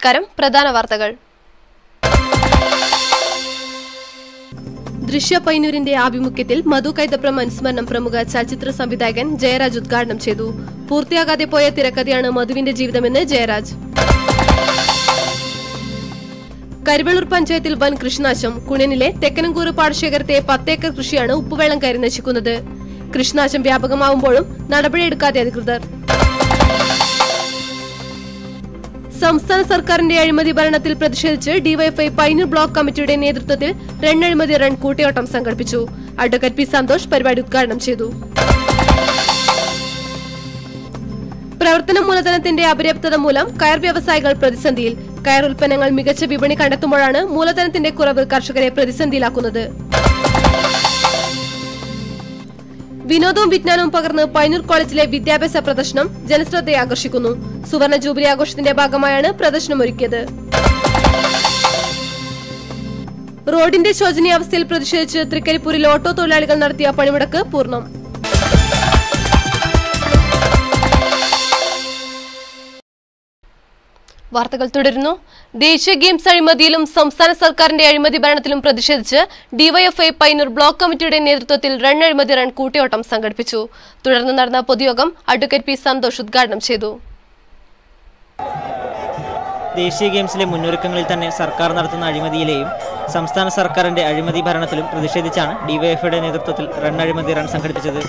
നമസ്കാരം. പ്രധാന വാർത്തകൾ. ദൃശ്യ പയ്യന്നൂരിന്റെ ആഭിമുഖ്യത്തിൽ മധു കൈതപ്രം അനുസ്മരണം പ്രമുഖ ചലച്ചിത്ര സംവിധായകൻ ജയരാജ് ഉദ്ഘാടനം ചെയ്തു. പൂർത്തിയാകാതെ പോയ തിരക്കഥയാണ് മധുവിന്റെ ജീവിതമെന്ന് ജയരാജ്. കരിവെള്ളൂർ പഞ്ചായത്തിൽ വൻ കൃഷിനാശം. കുണിയനിലെ തെക്കനങ്കൂറ് പാടശേഖരത്തെ 10 ഏക്കർ കൃഷിയാണ് ഉപ്പുവെള്ളം കയറി നശിക്കുന്നത്. കൃഷിനാശം വ്യാപകമാവുമ്പോഴും നടപടിയെടുക്കാതെ അധികൃതർ. സംസ്ഥാന സർക്കാരിന്റെ അഴിമതി ഭരണത്തിൽ പ്രതിഷേധിച്ച് ഡിവൈഎഫ്ഐ പയ്യന്നൂർ ബ്ലോക്ക് കമ്മിറ്റിയുടെ നേതൃത്വത്തിൽ റൺ റൺ കൂട്ടിയോട്ടം സംഘടിപ്പിച്ചു. അഡ്വക്കേറ്റ് പി സന്തോഷ് പരിപാടി ഉദ്ഘാടനം ചെയ്തു. പ്രവർത്തന മൂലധനത്തിന്റെ അപര്യാപ്തത മൂലം കയർ വ്യവസായികൾ പ്രതിസന്ധിയിൽ. കയർ ഉൽപ്പന്നങ്ങൾ മികച്ച വിപണി കണ്ടെത്തുമ്പോഴാണ് മൂലധനത്തിന്റെ കുറവ് കർഷകരെ പ്രതിസന്ധിയിലാക്കുന്നത്. വിനോദവും വിജ്ഞാനവും പകർന്ന് പയ്യന്നൂർ കോളേജിലെ വിദ്യാഭ്യാസ പ്രദർശനം ജനശ്രദ്ധയെ ആകർഷിക്കുന്നു. സുവർണ ജൂബിലി ആഘോഷത്തിന്റെ ഭാഗമായാണ് പ്രദർശനം ഒരുക്കിയത്. റോഡിന്റെ ശോചനീയാവസ്ഥയിൽ പ്രതിഷേധിച്ച് തൃക്കരിപ്പൂരിൽ ഓട്ടോ തൊഴിലാളികൾ നടത്തിയ പണിമുടക്ക് പൂർണ്ണം. വാർത്തകൾ തുടരുന്നു. ദേശീയ ഗെയിംസ് അഴിമതിയിലും സംസ്ഥാന സർക്കാരിന്റെ അഴിമതി ഭരണത്തിലും പ്രതിഷേധിച്ച് ഡിവൈഎഫ്ഐ പയ്യന്നൂർ ബ്ലോക്ക് കമ്മിറ്റിയുടെ നേതൃത്വത്തിൽ റൺ കൂട്ടിയോട്ടം സംഘടിപ്പിച്ചു. തുടർന്ന് നടന്ന പൊതുയോഗം അഡ്വക്കേറ്റ് പി സന്തോഷ് ഉദ്ഘാടനം ചെയ്തു. ദേശീയ ഗെയിംസിലെ മുന്നൊരുക്കങ്ങളിൽ തന്നെ സർക്കാർ നടത്തുന്ന അഴിമതിയിലെയും സംസ്ഥാന സർക്കാരിന്റെ അഴിമതി ഭരണത്തിലും പ്രതിഷേധിച്ചാണ് ഡിവൈഎഫ്ഐയുടെ നേതൃത്വത്തിൽ റൺ സംഘടിപ്പിച്ചത്.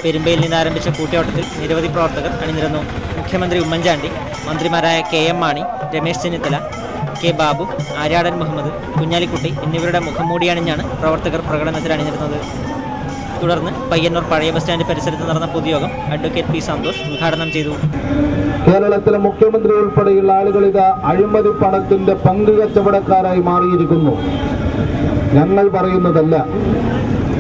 പെരുമ്പയിൽ നിന്ന് ആരംഭിച്ച കൂട്ടിയോട്ടത്തിൽ നിരവധി പ്രവർത്തകർ അണിനിരന്നു. മുഖ്യമന്ത്രി ഉമ്മൻചാണ്ടി, മന്ത്രിമാരായ KM മാണി, രമേശ് ചെന്നിത്തല, K ബാബു, ആര്യാടൻ മുഹമ്മദ്, കുഞ്ഞാലിക്കുട്ടി എന്നിവരുടെ മുഖംമൂടി അണിഞ്ഞാണ് പ്രവർത്തകർ പ്രകടനത്തിൽ അണിനിരുന്നത്. തുടർന്ന് പയ്യന്നൂർ പഴയ ബസ് സ്റ്റാൻഡ് പരിസരത്ത് നടന്ന പൊതുയോഗം അഡ്വക്കേറ്റ് പി സന്തോഷ് ഉദ്ഘാടനം ചെയ്തു. കേരളത്തിലെ മുഖ്യമന്ത്രി ഉൾപ്പെടെയുള്ള ആളുകൾ ഇത് അഴിമതി പണത്തിന്റെ പങ്ക് കച്ചവടക്കാരായി മാറിയിരിക്കുന്നു. ഞങ്ങൾ പറയുന്നതല്ല,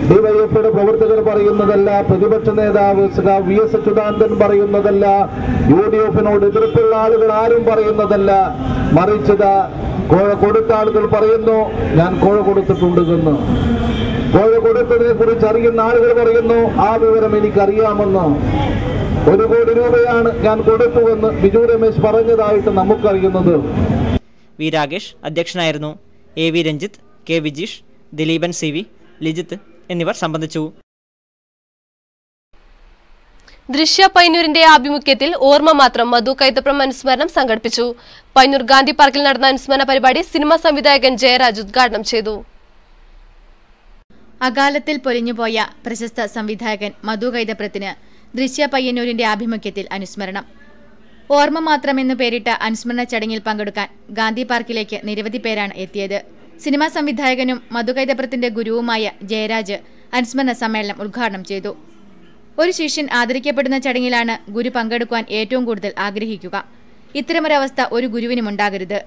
ഡിവൈഎഫ്ഐയുടെ പ്രവർത്തകർ പറയുന്നതല്ല, പ്രതിപക്ഷ നേതാവ് VS അച്യുതാനന്ദൻ പറയുന്നതല്ല, UDF-നോട് എതിർപ്പുള്ള ആളുകൾ ആരും പറയുന്നതല്ല. മറിച്ചത് കൊടുത്ത ആളുകൾ പറയുന്നു, ഞാൻ കോഴ കൊടുത്തിട്ടുണ്ടെന്ന്. കോഴ കൊടുത്തതിനെ കുറിച്ച് അറിയുന്ന ആളുകൾ പറയുന്നു, ആ വിവരം എനിക്കറിയാമെന്ന്. 1 കോടി രൂപയാണ് ഞാൻ കൊടുത്തുവെന്ന് ബിജു രമേശ് പറഞ്ഞതായിട്ട് നമുക്കറിയുന്നത്. വി രാകേഷ് അധ്യക്ഷനായിരുന്നു. AV Ranjith, K Vijeesh, Dileepan CV, Lijith എന്നിവർ സംബന്ധിച്ചു. ദൃശ്യ പയ്യന്നൂരിന്റെ ആഭിമുഖ്യത്തിൽ ഓർമ്മ മാത്രം മധു കൈതപ്രം അനുസ്മരണം സംഘടിപ്പിച്ചു. പയ്യന്നൂർ ഗാന്ധി പാർക്കിൽ നടന്ന അനുസ്മരണ പരിപാടി സിനിമാ സംവിധായകൻ ജയരാജ് ഉദ്ഘാടനം ചെയ്തു. അകാലത്തിൽ പൊലിഞ്ഞുപോയ പ്രശസ്ത സംവിധായകൻ മധു കൈതപ്രത്തിന് ദൃശ്യ പയ്യന്നൂരിന്റെ ആഭിമുഖ്യത്തിൽ അനുസ്മരണം. ഓർമ്മ മാത്രമെന്നു പേരിട്ട അനുസ്മരണ ചടങ്ങിൽ പങ്കെടുക്കാൻ ഗാന്ധി പാർക്കിലേക്ക് നിരവധി പേരാണ് എത്തിയത്. സിനിമാ സംവിധായകനും മധു കൈതപ്രത്തിന്റെ ഗുരുവുമായ ജയരാജ് അനുസ്മരണ സമ്മേളനം ഉദ്ഘാടനം ചെയ്തു. ഒരു ശിഷ്യൻ ആദരിക്കപ്പെടുന്ന ചടങ്ങിലാണ് ഗുരു പങ്കെടുക്കുവാൻ ഏറ്റവും കൂടുതൽ ആഗ്രഹിക്കുക. ഇത്തരമൊരവസ്ഥ ഒരു ഗുരുവിനുമുണ്ടാകരുത്.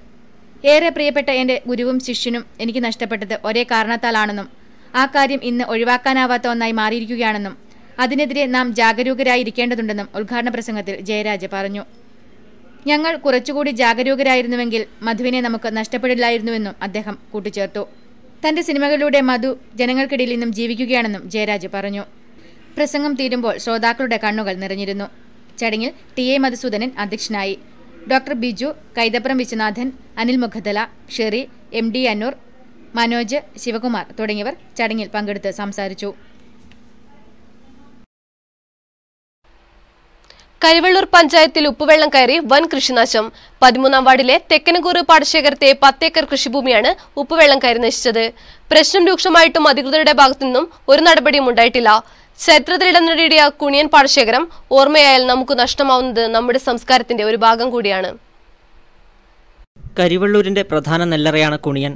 ഏറെ പ്രിയപ്പെട്ട എന്റെ ഗുരുവും ശിഷ്യനും എനിക്ക് നഷ്ടപ്പെട്ടത് ഒരേ കാരണത്താലാണെന്നും ആ കാര്യം ഇന്ന് ഒഴിവാക്കാനാവാത്ത ഒന്നായി മാറിയിരിക്കുകയാണെന്നും അതിനെതിരെ നാം ജാഗരൂകരായിരിക്കേണ്ടതുണ്ടെന്നും ഉദ്ഘാടന പ്രസംഗത്തിൽ ജയരാജ് പറഞ്ഞു. ഞങ്ങൾ കുറച്ചുകൂടി ജാഗരൂകരായിരുന്നുവെങ്കിൽ മധുവിനെ നമുക്ക് നഷ്ടപ്പെടില്ലായിരുന്നുവെന്നും അദ്ദേഹം കൂട്ടിച്ചേർത്തു. തന്റെ സിനിമകളിലൂടെ മധു ജനങ്ങൾക്കിടയിൽ നിന്നും ജീവിക്കുകയാണെന്നും ജയരാജ് പറഞ്ഞു. പ്രസംഗം തീരുമ്പോൾ ശ്രോതാക്കളുടെ കണ്ണുകൾ നിറഞ്ഞിരുന്നു. ചടങ്ങിൽ TA മധുസൂദനൻ അധ്യക്ഷനായി. ഡോക്ടർ ബിജു, കൈതപ്രം വിശ്വനാഥൻ, അനിൽ മുഖത്തല, ഷെറി, MD അന്നൂർ, മനോജ്, ശിവകുമാർ തുടങ്ങിയവർ ചടങ്ങിൽ പങ്കെടുത്ത് സംസാരിച്ചു. കരിവെള്ളൂർ പഞ്ചായത്തിൽ ഉപ്പുവെള്ളം കയറി വൻ കൃഷിനാശം. 13-ാം വാർഡിലെ തെക്കനങ്കൂറ് പാടശേഖരത്തെ 10 ഏക്കർ കൃഷിഭൂമിയാണ് ഉപ്പുവെള്ളം കയറി നശിച്ചത്. പ്രശ്നം രൂക്ഷമായിട്ടും അധികൃതരുടെ ഭാഗത്തുനിന്നും ഒരു നടപടിയും ഉണ്ടായിട്ടില്ല. ചരിത്രത്തിലിടം നേടിയ കുണിയൻ പാടശേഖരം ഓർമ്മയായാൽ നമുക്ക് നഷ്ടമാവുന്നത് നമ്മുടെ സംസ്കാരത്തിന്റെ ഒരു ഭാഗം കൂടിയാണ്. കരിവെള്ളൂരിന്റെ പ്രധാന നെല്ലറയാണ് കുണിയൻ.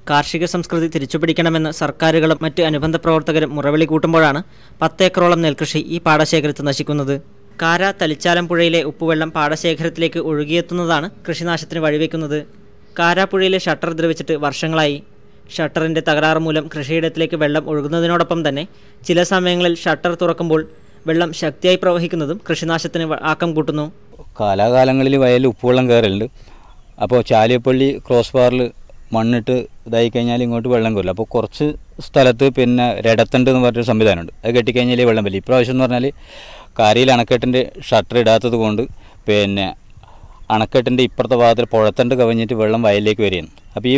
കാർഷിക സംസ്കൃതി തിരിച്ചുപിടിക്കണമെന്ന് സർക്കാരുകളും മറ്റ് അനുബന്ധ പ്രവർത്തകരും മുറവിളി കൂട്ടുമ്പോഴാണ് 10 ഏക്കറോളം നെൽകൃഷി ഈ പാടശേഖരത്ത് നശിക്കുന്നത്. കാര തലിച്ചാലം പുഴയിലെ ഉപ്പുവെള്ളം പാടശേഖരത്തിലേക്ക് ഒഴുകിയെത്തുന്നതാണ് കൃഷിനാശത്തിന് വഴിവെക്കുന്നത്. കാരാപ്പുഴയിലെ ഷട്ടർ ദ്രവിച്ചിട്ട് വർഷങ്ങളായി. ഷട്ടറിൻ്റെ തകരാറ് മൂലം കൃഷിയിടത്തിലേക്ക് വെള്ളം ഒഴുകുന്നതിനോടൊപ്പം തന്നെ ചില സമയങ്ങളിൽ ഷട്ടർ തുറക്കുമ്പോൾ വെള്ളം ശക്തിയായി പ്രവഹിക്കുന്നതും കൃഷിനാശത്തിന് ആക്കം കൂട്ടുന്നു. കാലാകാലങ്ങളിൽ വയലിൽ ഉപ്പുവെള്ളം കയറലുണ്ട്. അപ്പോൾ ചാലിയപ്പള്ളി ക്രോസ് ബാറിൽ മണ്ണിട്ട് ഇതായി കഴിഞ്ഞാൽ ഇങ്ങോട്ട് വെള്ളം കയറില്ല. അപ്പോൾ കുറച്ച് സ്ഥലത്ത് പിന്നെ രടത്തണ്ട് എന്ന് പറഞ്ഞൊരു സംവിധാനമുണ്ട്. അത് കെട്ടിക്കഴിഞ്ഞാൽ വെള്ളം വരില്ല. ഇപ്രാവശ്യം എന്ന് പറഞ്ഞാൽ കാരിയിൽ അണക്കെട്ടിൻ്റെ ഷട്ടർ ഇടാത്തത് കൊണ്ട് പിന്നെ അണക്കെട്ടിൻ്റെ ഇപ്പുറത്തെ ഭാഗത്തിൽ പുഴത്തണ്ട് കവിഞ്ഞിട്ട് വെള്ളം വയലിലേക്ക് വരികയാണ്. അപ്പോൾ ഈ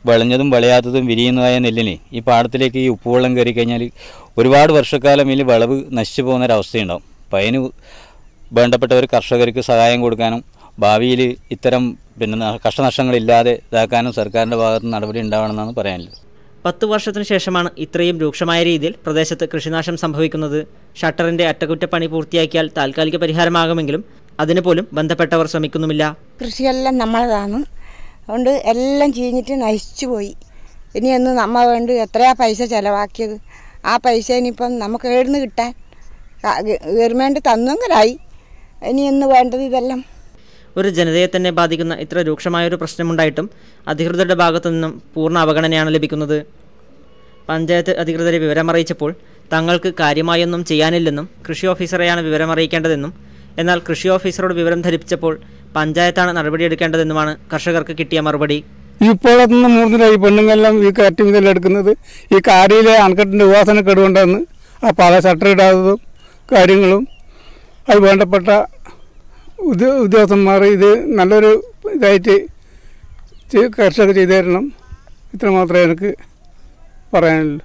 വിളഞ്ഞതും വിളയാത്തതും വിരിയുന്നതായ നെല്ലിന് ഈ പാടത്തിലേക്ക് ഈ ഉപ്പുവെള്ളം കയറി കഴിഞ്ഞാൽ ഒരുപാട് വർഷക്കാലം ഇതിൽ വിളവ് നശിച്ചു പോകുന്നൊരവസ്ഥയുണ്ടാവും. അപ്പോൾ അതിന് വേണ്ടപ്പെട്ടവർ കർഷകർക്ക് സഹായം കൊടുക്കാനും ഭാവിയിൽ ഇത്തരം കഷ്ടനഷ്ടങ്ങളില്ലാതെ ഇതാക്കാനും സർക്കാരിൻ്റെ ഭാഗത്ത് നടപടി ഉണ്ടാവണമെന്നാണ് പറയാനുള്ളത്. 10 വർഷത്തിനു ശേഷമാണ് ഇത്രയും രൂക്ഷമായ രീതിയിൽ പ്രദേശത്ത് കൃഷിനാശം സംഭവിക്കുന്നത്. ഷട്ടറിന്റെ അറ്റകുറ്റപ്പണി പൂർത്തിയാക്കിയാൽ താൽക്കാലിക പരിഹാരമാകുമെങ്കിലും അതിന് പോലും ബന്ധപ്പെട്ടവർ ശ്രമിക്കുന്നുമില്ല. കൃഷിയെല്ലാം നമ്മളതാണ്, അതുകൊണ്ട് എല്ലാം ചീഞ്ഞിട്ട് നശിച്ചു പോയി. ഇനിയൊന്ന് നമ്മൾ വേണ്ടി എത്രയാ പൈസ ചിലവാക്കിയത്, ആ പൈസ ഇനിയിപ്പം നമുക്ക് എവിടുന്ന് കിട്ടാൻ? ഗവൺമെൻറ് തന്നെങ്കിലായി, ഇനിയൊന്ന് വേണ്ടത് ഇതെല്ലാം. ഒരു ജനതയെ തന്നെ ബാധിക്കുന്ന ഇത്ര രൂക്ഷമായൊരു പ്രശ്നമുണ്ടായിട്ടും അധികൃതരുടെ ഭാഗത്തു നിന്നും പൂർണ്ണ അവഗണനയാണ് ലഭിക്കുന്നത്. പഞ്ചായത്ത് അധികൃതരെ വിവരമറിയിച്ചപ്പോൾ തങ്ങൾക്ക് കാര്യമായൊന്നും ചെയ്യാനില്ലെന്നും കൃഷി ഓഫീസറെയാണ് വിവരമറിയിക്കേണ്ടതെന്നും, എന്നാൽ കൃഷി ഓഫീസറോട് വിവരം ധരിപ്പിച്ചപ്പോൾ പഞ്ചായത്താണ് നടപടിയെടുക്കേണ്ടതെന്നുമാണ് കർഷകർക്ക് കിട്ടിയ മറുപടി. ഇപ്പോഴത്തുനിന്ന് മൂന്നിലായി പെണ്ണുങ്ങളെല്ലാം ഈ കാറ്റ് ഇതെല്ലാം എടുക്കുന്നത് ഈ കാരിയിലെ അണക്കെട്ടിൻ്റെ ഉപാസന കേടുകൊണ്ടാണ്. ആ പല ഷട്ടറിടാത്തതും കാര്യങ്ങളും അത് വേണ്ടപ്പെട്ട ഉദ്യോഗസ്ഥന്മാർ ഇത് നല്ലൊരു ഇതായിട്ട് കർഷകർ ചെയ്തു തരണം. ഇത്രമാത്രമേ എനിക്ക് പറയാനുള്ളൂ.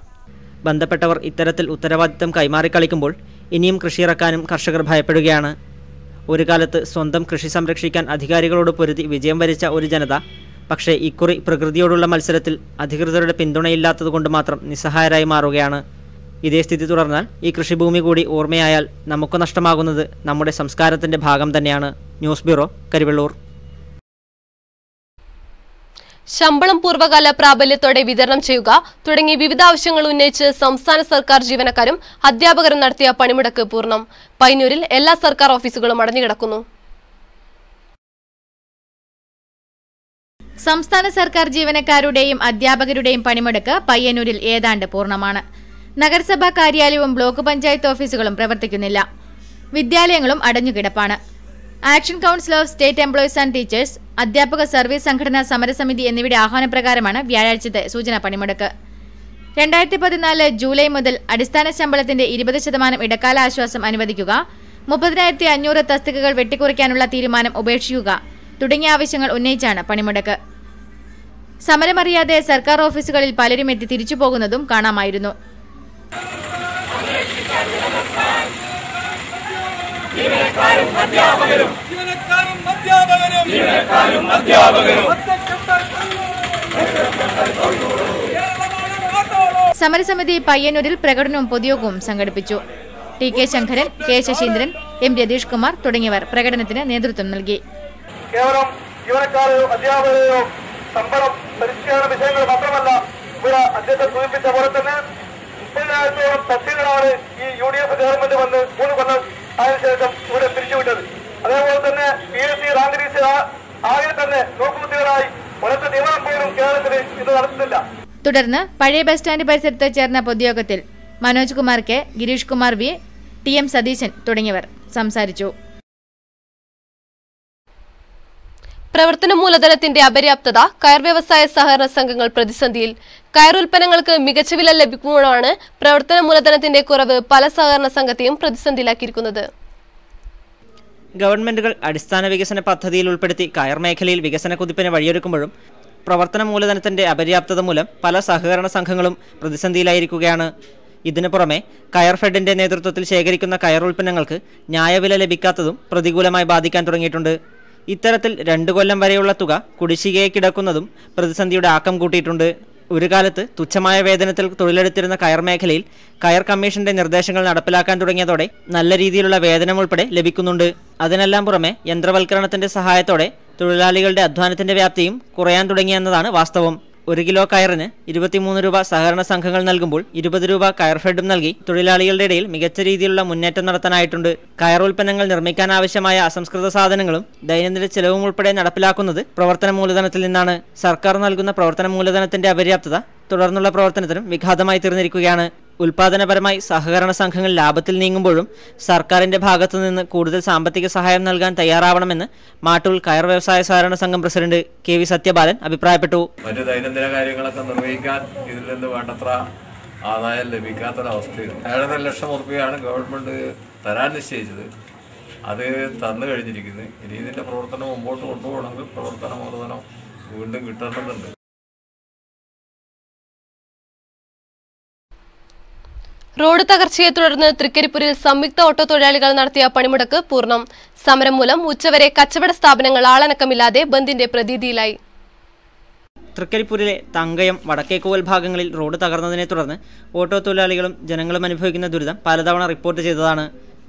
ബന്ധപ്പെട്ടവർ ഇത്തരത്തിൽ ഉത്തരവാദിത്തം കൈമാറി കളിക്കുമ്പോൾ ഇനിയും കൃഷിയിറക്കാനും കർഷകർ ഭയപ്പെടുകയാണ്. ഒരു കാലത്ത് സ്വന്തം കൃഷി സംരക്ഷിക്കാൻ അധികാരികളോട് പൊരുതി വിജയം വരിച്ച ഒരു ജനത പക്ഷേ ഇക്കുറി പ്രകൃതിയോടുള്ള മത്സരത്തിൽ അധികൃതരുടെ പിന്തുണയില്ലാത്തതുകൊണ്ട് മാത്രം നിസ്സഹായരായി മാറുകയാണ്. ഇതേ സ്ഥിതി തുടർന്നാൽ ഈ കൃഷിഭൂമി കൂടി ഓർമ്മയായാൽ നമുക്ക് നഷ്ടമാകുന്നത് നമ്മുടെ സംസ്കാരത്തിന്റെ ഭാഗം തന്നെയാണ്. News bureau, Karivellur. ശമ്പളം പൂർവ്വകാല പ്രാബല്യത്തോടെ വിതരണം ചെയ്യുക തുടങ്ങി വിവിധ ആവശ്യങ്ങൾ ഉന്നയിച്ച് സംസ്ഥാന സർക്കാർ ജീവനക്കാരും അധ്യാപകരും നടത്തിയ പണിമുടക്ക് പൂർണ്ണം. പയ്യന്നൂരിൽ എല്ലാ സർക്കാർ ഓഫീസുകളും അടഞ്ഞുകിടക്കുന്നു. സംസ്ഥാന സർക്കാർ ജീവനക്കാരുടെയും അധ്യാപകരുടെയും പണിമുടക്ക് പയ്യന്നൂരിൽ ഏതാണ്ട് പൂർണ്ണമാണ്. നഗരസഭാ കാര്യാലയവും ബ്ലോക്ക് പഞ്ചായത്ത് ഓഫീസുകളും പ്രവർത്തിക്കുന്നില്ല. വിദ്യാലയങ്ങളും അടഞ്ഞുകിടപ്പാണ്. Action council of state employees and teachers, അധ്യാപക സർവീസ് സംഘടനാ സമരസമിതി എന്നിവയുടെ ആഹ്വാനപ്രകാരമാണ് വ്യാഴാഴ്ചത്തെ സൂചനാ പണിമുടക്ക്. 2014 ജൂലൈ മുതൽ അടിസ്ഥാന ശമ്പളത്തിന്റെ 20% ഇടക്കാല ആശ്വാസം അനുവദിക്കുക, 30,500 തസ്തികകൾ വെട്ടിക്കുറയ്ക്കാനുള്ള തീരുമാനം ഉപേക്ഷിക്കുക തുടങ്ങിയ ആവശ്യങ്ങൾ ഉന്നയിച്ചാണ് പണിമുടക്ക്. സമരമറിയാതെ സർക്കാർ ഓഫീസുകളിൽ പലരും എത്തി തിരിച്ചു പോകുന്നതും കാണാമായിരുന്നു. സമരസമിതി പയ്യന്നൂരിൽ പ്രകടനവും പൊതുയോഗവും സംഘടിപ്പിച്ചു. T K Sankaran, K Saseendran, M Ratheesh Kumar തുടങ്ങിയവർ പ്രകടനത്തിന് നേതൃത്വം നൽകി. കേവലം ജീവനക്കാരെയോ അധ്യാപകരെയോ ശമ്പളം പരിഷ്കരണ വിഷയങ്ങൾ മാത്രമല്ല, ഇവിടെ അധ്യക്ഷൻ സൂചിപ്പിച്ച പോലെ തന്നെ 30,000-ഓളം തസ്തികകളാണ് ഈ UDF ഗവൺമെന്റ് വന്ന് 3 കൊല്ലം അതിനുശേഷം ഇവിടെ പിരിച്ചുവിട്ടത്. അതേപോലെ തന്നെ PSC റാങ്ക് ലിസ്റ്റ് ആകെ തന്നെ നോക്കുകുത്തികളായി ഒരൊറ്റ നിയമനം പോലും കേരളത്തിൽ ഇത് നടത്തുന്നില്ല. തുടർന്ന് പഴയ ബസ് സ്റ്റാൻഡ് പരിസരത്ത് ചേർന്ന പൊതുയോഗത്തിൽ Manoj Kumar K, Girish Kumar V, TM Satheesan തുടങ്ങിയവർ സംസാരിച്ചു. പ്രവർത്തന മൂലധനത്തിന്റെ അപര്യാപ്തത, കയർ വ്യവസായ സഹകരണ സംഘങ്ങൾ പ്രതിസന്ധിയിൽ. കയർ ഉൽപ്പന്നങ്ങൾക്ക് മികച്ച വില ലഭിക്കുമ്പോഴാണ് പ്രവർത്തന മൂലധനത്തിന്റെ കുറവ് പല സഹകരണ സംഘത്തെയും പ്രതിസന്ധിയിലാക്കിയിരിക്കുന്നത്. ഗവൺമെന്റുകൾ അടിസ്ഥാന വികസന പദ്ധതിയിൽ ഉൾപ്പെടുത്തി കയർ മേഖലയിൽ വികസന കുതിപ്പിന് വഴിയൊരുക്കുമ്പോഴും പ്രവർത്തന മൂലധനത്തിന്റെ അപര്യാപ്തത മൂലം പല സഹകരണ സംഘങ്ങളും പ്രതിസന്ധിയിലായിരിക്കുകയാണ്. ഇതിനു പുറമെ കയർ ഫെഡിന്റെ നേതൃത്വത്തിൽ ശേഖരിക്കുന്ന കയർ ഉൽപ്പന്നങ്ങൾക്ക് ന്യായവില ലഭിക്കാത്തതും പ്രതികൂലമായി ബാധിക്കാൻ തുടങ്ങിയിട്ടുണ്ട്. ഇത്തരത്തിൽ 2 കൊല്ലം വരെയുള്ള തുക കുടിശ്ശികയെ കിടക്കുന്നതും പ്രതിസന്ധിയുടെ ആക്കം കൂട്ടിയിട്ടുണ്ട്. ഒരു കാലത്ത് തുച്ഛമായ വേതനത്തിൽ തൊഴിലെടുത്തിരുന്ന കയർ മേഖലയിൽ കയർ കമ്മീഷന്റെ നിർദ്ദേശങ്ങൾ നടപ്പിലാക്കാൻ തുടങ്ങിയതോടെ നല്ല രീതിയിലുള്ള വേതനം ഉൾപ്പെടെ ലഭിക്കുന്നുണ്ട്. അതിനെല്ലാം പുറമെ യന്ത്രവൽക്കരണത്തിന്റെ സഹായത്തോടെ തൊഴിലാളികളുടെ അധ്വാനത്തിന്റെ വ്യാപ്തിയും കുറയാൻ തുടങ്ങിയെന്നതാണ് വാസ്തവം. 1 കിലോ കയറിന് 23 രൂപ സഹകരണ സംഘങ്ങൾ നൽകുമ്പോൾ 20 രൂപ കയർ ഫെഡും നൽകി തൊഴിലാളികളുടെ ഇടയിൽ മികച്ച രീതിയിലുള്ള മുന്നേറ്റം നടത്താനായിട്ടുണ്ട്. കയർ ഉൽപ്പന്നങ്ങൾ നിർമ്മിക്കാനാവശ്യമായ അസംസ്കൃത സാധനങ്ങളും ദൈനംദിന ചെലവും ഉൾപ്പെടെ നടപ്പിലാക്കുന്നത് പ്രവർത്തന മൂലധനത്തിൽ നിന്നാണ്. സർക്കാർ നൽകുന്ന പ്രവർത്തന മൂലധനത്തിന്റെ അപര്യാപ്തത തുടർന്നുള്ള പ്രവർത്തനത്തിനും വിഘാതമായി തീർന്നിരിക്കുകയാണ്. ഉൽപാദനപരമായി സഹകരണ സംഘങ്ങൾ ലാഭത്തിൽ നീങ്ങുമ്പോഴും സർക്കാരിന്റെ ഭാഗത്തുനിന്ന് കൂടുതൽ സാമ്പത്തിക സഹായം നൽകാൻ തയ്യാറാവണമെന്ന് മാട്ടൂൽ കയർ വ്യവസായ സഹകരണ സംഘം പ്രസിഡന്റ് KV സത്യബാലൻ അഭിപ്രായപ്പെട്ടു. മറ്റ് ദൈനംദിന കാര്യങ്ങളൊക്കെ നിർവഹിക്കാൻ ഇതിൽ നിന്ന് വേണ്ടത്ര ആദായം ലഭിക്കാത്തൊരവസ്ഥയാണ്. 7.5 ലക്ഷം രൂപയാണ് ഗവൺമെന്റ് തരാൻ നിശ്ചയിച്ചത്. അത് തന്നു കഴിഞ്ഞിരിക്കുന്നത്. ഇനി ഇതിൻ്റെ പ്രവർത്തനം മുമ്പോട്ട് കൊണ്ടുപോകണമെങ്കിൽ പ്രവർത്തനം വീണ്ടും കിട്ടേണ്ടതുണ്ട്. റോഡ് തകർച്ചയെ തുടർന്ന് തൃക്കരിപ്പൂരിൽ സംയുക്ത ഓട്ടോ തൊഴിലാളികൾ നടത്തിയ പണിമുടക്ക് പൂർണ്ണം. സമരം മൂലം ഉച്ചവരെ കച്ചവട സ്ഥാപനങ്ങൾ ആളനക്കമില്ലാതെ ബന്ദിന്റെ പ്രതീതിയിലായി. തൃക്കരിപ്പൂരിലെ തങ്കയം, വടക്കേക്കോവൽ ഭാഗങ്ങളിൽ റോഡ് തകർന്നതിനെ തുടർന്ന് ഓട്ടോ തൊഴിലാളികളും ജനങ്ങളും അനുഭവിക്കുന്ന ദുരിതം പലതവണ റിപ്പോർട്ട് ചെയ്തതാണ്.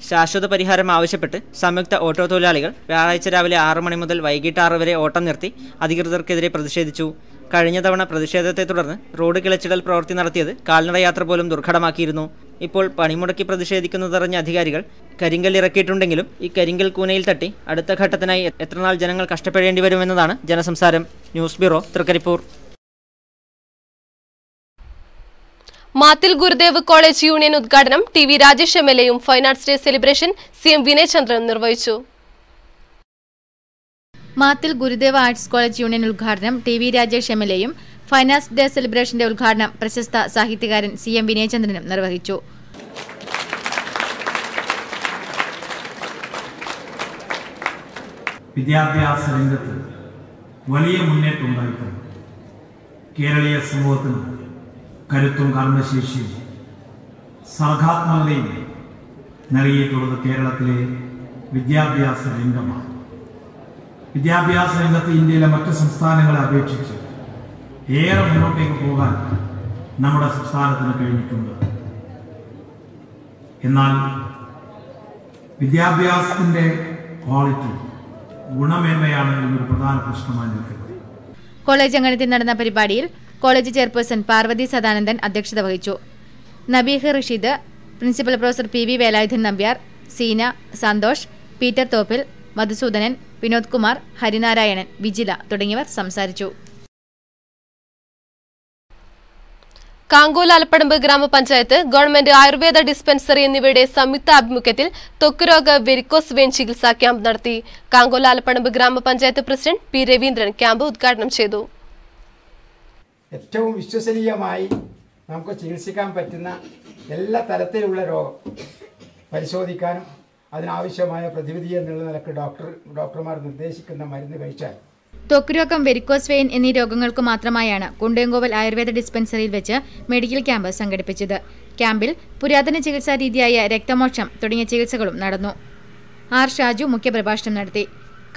ശാശ്വത പരിഹാരം ആവശ്യപ്പെട്ട് സംയുക്ത ഓട്ടോ തൊഴിലാളികൾ വ്യാഴാഴ്ച രാവിലെ 6 മണി മുതൽ വൈകിട്ട് 6 വരെ ഓട്ടം നിർത്തി അധികൃതർക്കെതിരെ പ്രതിഷേധിച്ചു. കഴിഞ്ഞ തവണ പ്രതിഷേധത്തെ തുടർന്ന് റോഡ് കിളച്ചിടൽ പ്രവൃത്തി നടത്തിയത് കാൽനട യാത്ര പോലും ദുർഘടമാക്കിയിരുന്നു. ഇപ്പോൾ പണിമുടക്കി പ്രതിഷേധിക്കുന്നതറിഞ്ഞ അധികാരികൾ കരിങ്കൽ ഇറക്കിയിട്ടുണ്ടെങ്കിലും ഈ കരിങ്കൽ കൂനയിൽ തട്ടി അടുത്ത ഘട്ടത്തിനായി എത്രനാൾ ജനങ്ങൾ കഷ്ടപ്പെടേണ്ടി വരുമെന്നതാണ് ജനസംസാരം. News bureau, Thrikaripur. Mathil Gurudev college union ഉദ്ഘാടനം ടി.വി. രാജേഷ് എം.എൽ.എയും fine arts day celebration C M. Vinay Chandran നിർവഹിച്ചു. Mathil Gurudev arts college union ഉദ്ഘാടനം ടി.വി. രാജേഷ് എം.എൽ.എയും ഫൈൻ ആർട്സ് ഡേ സെലിബ്രേഷന്റെ ഉദ്ഘാടനം പ്രശസ്ത സാഹിത്യകാരൻ സി.എം. വിനയ് ചന്ദ്രനും നിർവഹിച്ചു. വിദ്യാഭ്യാസ രംഗത്ത് വലിയ മുന്നേറ്റം ഉണ്ടായിട്ടുണ്ട്. കേരളീയ സമൂഹത്തിന് കരുത്തും കർമ്മശേഷിയും സർഗാത്മകതയും നൽകിയിട്ടുള്ളത് കേരളത്തിലെ വിദ്യാഭ്യാസ രംഗമാണ്. വിദ്യാഭ്യാസ രംഗത്ത് ഇന്ത്യയിലെ മറ്റ് സംസ്ഥാനങ്ങളെ അപേക്ഷിച്ച് ഏറെ മുന്നോട്ടേക്ക് പോകാൻ നമ്മുടെ സംസ്ഥാനത്തിന് കഴിഞ്ഞിട്ടുണ്ട്. എന്നാൽ വിദ്യാഭ്യാസത്തിന്റെ ക്വാളിറ്റി, ഗുണമേന്മയാണ് ഇന്നൊരു പ്രധാന പ്രശ്നമായി നിൽക്കുന്നത്. കോളേജ് അങ്കണത്തിൽ നടന്ന പരിപാടിയിൽ കോളേജ് ചെയർപേഴ്സൺ പാർവതി സദാനന്ദൻ അധ്യക്ഷത വഹിച്ചു. Nabeeh Rasheed, principal professor P V. Velayudhan Nambiar, Seena, Santhosh, Peter Thoppil, Madhusoodanan, Vinod Kumar, Harinarayanan, Vijila തുടങ്ങിയവർ സംസാരിച്ചു. കാങ്കോൽ ആലപ്പടമ്പ് ഗ്രാമപഞ്ചായത്ത്, ഗവൺമെന്റ് ആയുർവേദ ഡിസ്പെൻസറി എന്നിവയുടെ സംയുക്ത ആഭിമുഖ്യത്തിൽ ത്വക്ക് വെരിക്കോസ് വെയിൻ ചികിത്സാ ക്യാമ്പ് നടത്തി. കാങ്കോൽ ആലപ്പടമ്പ് ഗ്രാമപഞ്ചായത്ത് പ്രസിഡന്റ് പി. രവീന്ദ്രൻ ക്യാമ്പ് ഉദ്ഘാടനം ചെയ്തു. ഏറ്റവും വിശ്വസനീയമായി നമുക്ക് ചികിത്സിക്കാൻ പറ്റുന്ന എല്ലാ തരത്തിലുള്ള രോഗം പരിശോധിക്കാനും അതിനാവശ്യമായ പ്രതിവിധി എന്നുള്ള നിലക്ക് ഡോക്ടർമാർ നിർദ്ദേശിക്കുന്ന മരുന്ന് കഴിച്ചാൽ ത്വക്ക് രോഗം, വെരിക്കോസ് വെയിൻ എന്നീ രോഗങ്ങൾക്ക് മാത്രമായാണ് കുണ്ടേങ്കോവൽ ആയുർവേദ ഡിസ്പെൻസറിയിൽ വെച്ച് മെഡിക്കൽ ക്യാമ്പ് സംഘടിപ്പിച്ചത്. ക്യാമ്പിൽ പുരാതന ചികിത്സാ രീതിയായ രക്തമോക്ഷം തുടങ്ങിയ ചികിത്സകളും നടന്നു. ആർ. ഷാജു മുഖ്യപ്രഭാഷണം നടത്തി.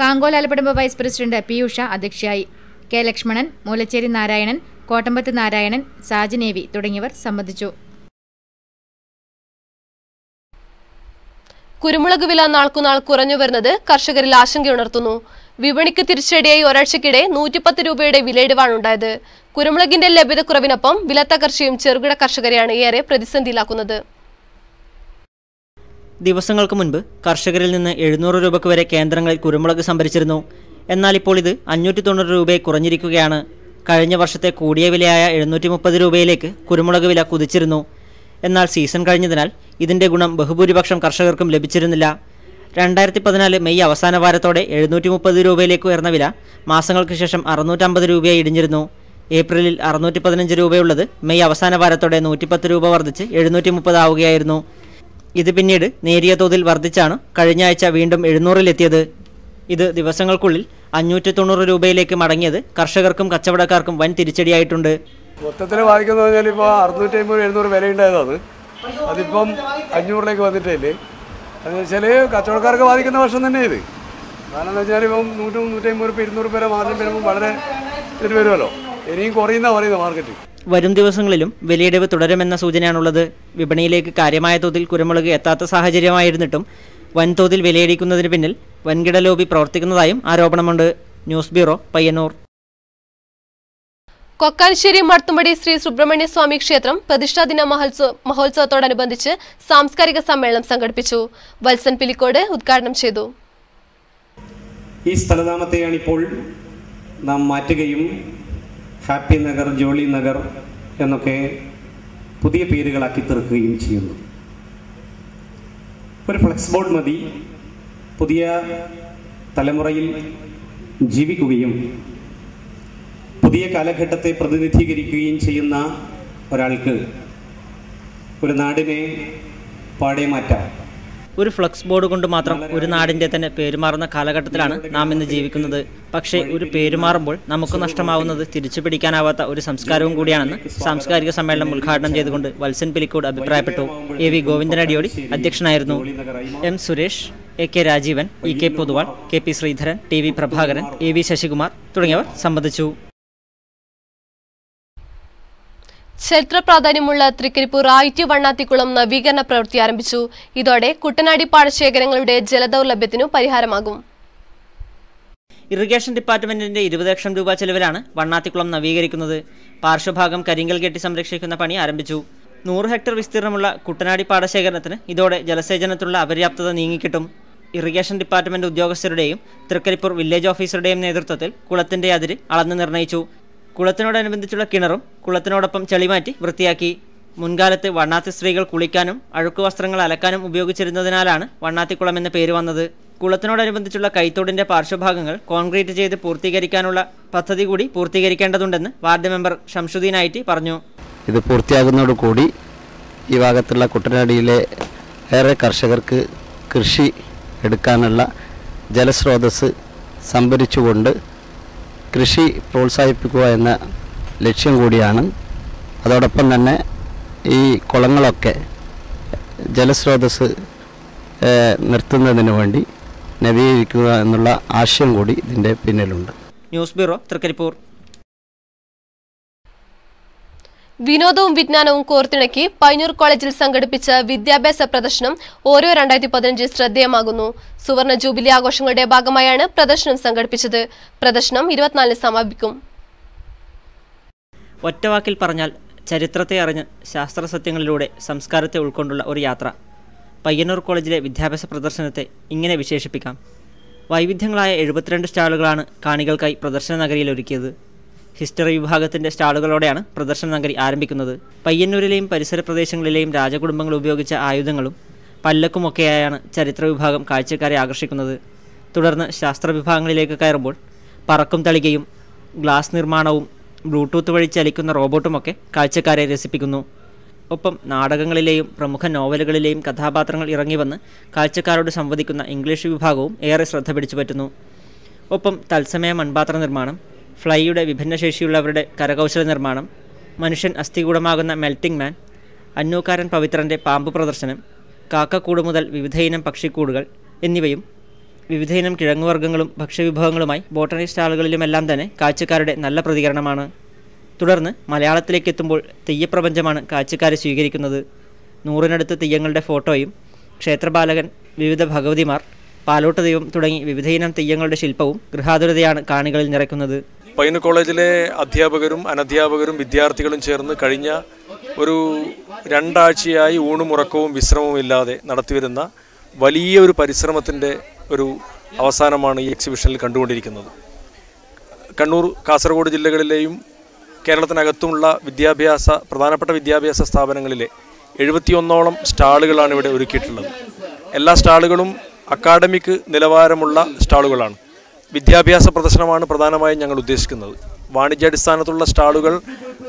Kankol Alappadamba vice president P. Usha അധ്യക്ഷയായി. കെ. ലക്ഷ്മണൻ, മൂലച്ചേരി നാരായണൻ, കോട്ടമ്പത്ത് നാരായണൻ, സാജനേവി തുടങ്ങിയവർ സംബന്ധിച്ചു. കുരുമുളക് വില നാൾക്കുനാൾ കുറഞ്ഞു വരുന്നത് കർഷകരിൽ ആശങ്കയുണർത്തുന്നു. വിപണിക്ക് തിരിച്ചടിയായി ഒരാഴ്ചക്കിടെ 110 രൂപയുടെ വിലയിടിവാണ് ഉണ്ടായത്. കുരുമുളകിന്റെ ലഭ്യതക്കുറവിനൊപ്പം വിലത്തകർച്ചയും ചെറുകിട കർഷകരെയാണ് ഏറെ പ്രതിസന്ധിയിലാക്കുന്നത്. ദിവസങ്ങൾക്ക് മുൻപ് കർഷകരിൽ നിന്ന് 700 രൂപയ്ക്ക് വരെ കേന്ദ്രങ്ങളിൽ കുരുമുളക് സംഭരിച്ചിരുന്നു. എന്നാൽ ഇപ്പോൾ ഇത് 590 രൂപയെ കുറഞ്ഞിരിക്കുകയാണ്. കഴിഞ്ഞ വർഷത്തെ കൂടിയ വിലയായ 730 രൂപയിലേക്ക് കുരുമുളക് വില കുതിച്ചിരുന്നു. എന്നാൽ സീസൺ കഴിഞ്ഞതിനാൽ ഇതിന്റെ ഗുണം ബഹുഭൂരിപക്ഷം കർഷകർക്കും ലഭിച്ചിരുന്നില്ല. 2014 മെയ് അവസാന വാരത്തോടെ 730 രൂപയിലേക്ക് ഉയർന്ന വില മാസങ്ങൾക്ക് ശേഷം 650 രൂപയായി ഇടിഞ്ഞിരുന്നു. ഏപ്രിലിൽ 615 രൂപയുള്ളത് മെയ് അവസാന വാരത്തോടെ 110 രൂപ വർദ്ധിച്ച് 730 ആവുകയായിരുന്നു. ഇത് പിന്നീട് നേരിയ തോതിൽ വർദ്ധിച്ചാണ് കഴിഞ്ഞ ആഴ്ച വീണ്ടും 700-ലെത്തിയത്. ഇത് ദിവസങ്ങൾക്കുള്ളിൽ 590 രൂപയിലേക്ക് മടങ്ങിയത് കർഷകർക്കും കച്ചവടക്കാർക്കും വൻ തിരിച്ചടിയായിട്ടുണ്ട്. മൊത്തത്തിൽ ബാധിക്കുന്നത് പറഞ്ഞാൽ ഇപ്പോൾ 650-700 വിലയുണ്ടായതാണ്. അതിപ്പം 500-ലേക്ക് വന്നിട്ടില്ലേ. അതെന്ന് വെച്ചാൽ കച്ചവടക്കാർക്ക് ബാധിക്കുന്ന വർഷം തന്നെ ഇത്. കാരണം എന്ന് വെച്ചാൽ ഇപ്പം 100-150 200 വരെ മാർജിൻ വരുമ്പോൾ വളരെ ഇത് വരുമല്ലോ. ഇനിയും കുറയുന്ന പറയുന്നത് മാർക്കറ്റ്. വരും ദിവസങ്ങളിലും വിലയിടിവ് തുടരുമെന്ന സൂചനയാണുള്ളത്. വിപണിയിലേക്ക് കാര്യമായ തോതിൽ കുരുമുളക് എത്താത്ത സാഹചര്യമായിരുന്നിട്ടും വൻതോതിൽ വിലയിടിക്കുന്നതിന് പിന്നിൽ വൻകിട ലോബി പ്രവർത്തിക്കുന്നതായും ആരോപണമുണ്ട്. News bureau, Payyanur. കൊക്കാശ്ശേരി മർത്തുമടി ശ്രീ സുബ്രഹ്മണ്യ സ്വാമി ക്ഷേത്രം പ്രതിഷ്ഠാദിന മഹോത്സവത്തോടനുബന്ധിച്ച് സാംസ്കാരിക സമ്മേളനം സംഘടിപ്പിച്ചു. വത്സൻ പിലിക്കോട് ഉദ്ഘാടനം ചെയ്തു. ഈ സ്ഥലനാമത്തെയാണ് ഇപ്പോൾ നാം മാറ്റുകയും ഹാപ്പി നഗർ, ജോളി നഗർ എന്നൊക്കെ പുതിയ പേരുകളാക്കി തീർക്കുകയും ചെയ്യുന്നു. ഒരു ഫ്ലെക്സ് ബോർഡ് മതി പുതിയ തലമുറയിൽ ജീവിക്കുകയും പുതിയ കാലഘട്ടത്തെ പ്രതിനിധീകരിക്കുകയും ചെയ്യുന്ന ഒരാൾക്ക് ഒരു നാടിനെ പാടെ മാറ്റാം. ഒരു ഫ്ലക്സ് ബോർഡ് കൊണ്ട് മാത്രം ഒരു നാടിൻ്റെ തന്നെ പേരുമാറുന്ന കാലഘട്ടത്തിലാണ് നാം ഇന്ന് ജീവിക്കുന്നത്. പക്ഷേ ഒരു പേരുമാറുമ്പോൾ നമുക്ക് നഷ്ടമാവുന്നത് തിരിച്ചു പിടിക്കാനാവാത്ത ഒരു സംസ്കാരവും കൂടിയാണെന്ന് സാംസ്കാരിക സമ്മേളനം ഉദ്ഘാടനം ചെയ്തുകൊണ്ട് വത്സൻ പിലിക്കോട് അഭിപ്രായപ്പെട്ടു. AV ഗോവിന്ദനടിയോടി അധ്യക്ഷനായിരുന്നു. M Suresh, AK Rajeevan, EK Poduval, KP Sreedharan, TV Prabhakaran, AV Sasikumar തുടങ്ങിയവർ സംബന്ധിച്ചു. ചരിത്ര പ്രാധാന്യമുള്ള തൃക്കരിപ്പൂർ IIT വണ്ണാത്തിക്കുളം നവീകരണ പ്രവൃത്തി ആരംഭിച്ചു. ഇതോടെ കുട്ടനാടി പാടശേഖരങ്ങളുടെ ജലദൗർലഭ്യത്തിനു പരിഹാരമാകും. ഇറിഗേഷൻ ഡിപ്പാർട്ട്മെന്റിന്റെ 20 ലക്ഷം രൂപ ചെലവിലാണ് വണ്ണാത്തിക്കുളം നവീകരിക്കുന്നത്. പാർശ്വഭാഗം കരിങ്കൽ കെട്ടി സംരക്ഷിക്കുന്ന പണി ആരംഭിച്ചു. 100 ഹെക്ടർ വിസ്തീർണമുള്ള കുട്ടനാടി പാടശേഖരത്തിന് ഇതോടെ ജലസേചനത്തിലുള്ള അപര്യാപ്തത നീങ്ങിക്കിട്ടും. ഇറിഗേഷൻ ഡിപ്പാർട്ട്മെന്റ് ഉദ്യോഗസ്ഥരുടെയും തൃക്കരിപ്പൂർ വില്ലേജ് ഓഫീസറുടെയും നേതൃത്വത്തിൽ കുളത്തിന്റെ അതിര് അളന്ന് നിർണയിച്ചു. കുളത്തിനോടനുബന്ധിച്ചുള്ള കിണറും കുളത്തിനോടൊപ്പം ചെളിമാറ്റി വൃത്തിയാക്കി. മുൻകാലത്ത് വണ്ണാത്തി സ്ത്രീകൾ കുളിക്കാനും അഴുക്കു വസ്ത്രങ്ങൾ അലക്കാനും ഉപയോഗിച്ചിരുന്നതിനാലാണ് വണ്ണാത്തിക്കുളം എന്ന പേര് വന്നത്. കുളത്തിനോടനുബന്ധിച്ചുള്ള കൈത്തോടിന്റെ പാർശ്വഭാഗങ്ങൾ കോൺക്രീറ്റ് ചെയ്ത് പൂർത്തീകരിക്കാനുള്ള പദ്ധതി കൂടി പൂർത്തീകരിക്കേണ്ടതുണ്ടെന്ന് വാർഡ് മെമ്പർ ഷംസുദ്ദീൻ IT പറഞ്ഞു. ഇത് പൂർത്തിയാകുന്നതോടുകൂടി ഈ ഭാഗത്തുള്ള കുട്ടനാടിയിലെ ഏറെ കർഷകർക്ക് കൃഷി എടുക്കാനുള്ള ജലസ്രോതസ് സംഭരിച്ചുകൊണ്ട് കൃഷി പ്രോത്സാഹിപ്പിക്കുക എന്ന ലക്ഷ്യം കൂടിയാണ്. അതോടൊപ്പം തന്നെ ഈ കുളങ്ങളൊക്കെ ജലസ്രോതസ് നിർത്തുന്നതിന് വേണ്ടി നവീകരിക്കുക എന്നുള്ള ആശയം കൂടി ഇതിൻ്റെ പിന്നിലുണ്ട്. News bureau, Thrikaripur. വിനോദവും വിജ്ഞാനവും കോർത്തിണക്കി പയ്യന്നൂർ കോളേജിൽ സംഘടിപ്പിച്ച വിദ്യാഭ്യാസ പ്രദർശനം ഓരോ 2015 ശ്രദ്ധേയമാകുന്നു. സുവർണ ജൂബിലി ആഘോഷങ്ങളുടെ ഭാഗമായാണ് പ്രദർശനം സംഘടിപ്പിച്ചത്. പ്രദർശനം 24 സമാപിക്കും. ഒറ്റവാക്കിൽ പറഞ്ഞാൽ ചരിത്രത്തെ അറിഞ്ഞ് ശാസ്ത്ര സത്യങ്ങളിലൂടെ സംസ്കാരത്തെ ഉൾക്കൊണ്ടുള്ള ഒരു യാത്ര. പയ്യന്നൂർ കോളേജിലെ വിദ്യാഭ്യാസ പ്രദർശനത്തെ ഇങ്ങനെ വിശേഷിപ്പിക്കാം. വൈവിധ്യങ്ങളായ 72 സ്റ്റാളുകളാണ് കാണികൾക്കായി പ്രദർശന നഗരിയിൽ ഒരുക്കിയത്. ഹിസ്റ്ററി വിഭാഗത്തിൻ്റെ സ്റ്റാളുകളോടെയാണ് പ്രദർശന നഗരി ആരംഭിക്കുന്നത്. പയ്യന്നൂരിലെയും പരിസര പ്രദേശങ്ങളിലെയും രാജകുടുംബങ്ങൾ ഉപയോഗിച്ച ആയുധങ്ങളും പല്ലക്കുമൊക്കെയായാണ് ചരിത്ര വിഭാഗം കാഴ്ചക്കാരെ ആകർഷിക്കുന്നത്. തുടർന്ന് ശാസ്ത്ര വിഭാഗങ്ങളിലേക്ക് കയറുമ്പോൾ പറക്കും തളികയും ഗ്ലാസ് നിർമ്മാണവും ബ്ലൂടൂത്ത് വഴി ചലിക്കുന്ന റോബോട്ടുമൊക്കെ കാഴ്ചക്കാരെ രസിപ്പിക്കുന്നു. ഒപ്പം നാടകങ്ങളിലെയും പ്രമുഖ നോവലുകളിലെയും കഥാപാത്രങ്ങൾ ഇറങ്ങി വന്ന് കാഴ്ചക്കാരോട് സംവദിക്കുന്ന ഇംഗ്ലീഷ് വിഭാഗവും ഏറെ ശ്രദ്ധ പിടിച്ചു പറ്റുന്നു. ഒപ്പം തത്സമയ മൺപാത്ര നിർമ്മാണം, ഫ്ലൈയുടെ വിഭിന്നശേഷിയുള്ളവരുടെ കരകൗശല നിർമ്മാണം, മനുഷ്യൻ അസ്ഥികൂടമാകുന്ന മെൽറ്റിംഗ് മാൻ, അന്നൂക്കാരൻ പവിത്രൻ്റെ പാമ്പ് പ്രദർശനം, കാക്കക്കൂട് മുതൽ വിവിധയിനം പക്ഷിക്കൂടുകൾ എന്നിവയും വിവിധയിനം കിഴങ്ങുവർഗ്ഗങ്ങളും ഭക്ഷ്യവിഭവങ്ങളുമായി ബോട്ടണി സ്റ്റാളുകളിലുമെല്ലാം തന്നെ കാഴ്ചക്കാരുടെ നല്ല പ്രതികരണമാണ്. തുടർന്ന് മലയാളത്തിലേക്ക് എത്തുമ്പോൾ തെയ്യപ്രപഞ്ചമാണ് കാഴ്ചക്കാരെ സ്വീകരിക്കുന്നത്. 100-നടുത്ത് തെയ്യങ്ങളുടെ ഫോട്ടോയും ക്ഷേത്രപാലകൻ, വിവിധ ഭഗവതിമാർ, പാലോട്ട് ദൈവം തുടങ്ങി വിവിധയിനം തെയ്യങ്ങളുടെ ശില്പവും ഗൃഹാതുരതയാണ് കാണികളിൽ നിറയ്ക്കുന്നത്. പയ്യന്നൂർ കോളേജിലെ അധ്യാപകരും അനധ്യാപകരും വിദ്യാർത്ഥികളും ചേർന്ന് കഴിഞ്ഞ ഒരു 2 ആഴ്ചയായി ഊണും ഉറക്കവും വിശ്രമവും ഇല്ലാതെ നടത്തിവരുന്ന വലിയ ഒരു പരിശ്രമത്തിൻ്റെ ഒരു അവസാനമാണ് ഈ എക്സിബിഷനിൽ കണ്ടുകൊണ്ടിരിക്കുന്നത്. കണ്ണൂർ, കാസർഗോഡ് ജില്ലകളിലെയും കേരളത്തിനകത്തുമുള്ള പ്രധാനപ്പെട്ട വിദ്യാഭ്യാസ സ്ഥാപനങ്ങളിലെ 71ഓളം സ്റ്റാളുകളാണ് ഇവിടെ ഒരുക്കിയിട്ടുള്ളത്. എല്ലാ സ്റ്റാളുകളും അക്കാഡമിക് നിലവാരമുള്ള സ്റ്റാളുകളാണ്. വിദ്യാഭ്യാസ പ്രദർശനമാണ് പ്രധാനമായും ഞങ്ങൾ ഉദ്ദേശിക്കുന്നത്. വാണിജ്യാടിസ്ഥാനത്തുള്ള സ്റ്റാളുകൾ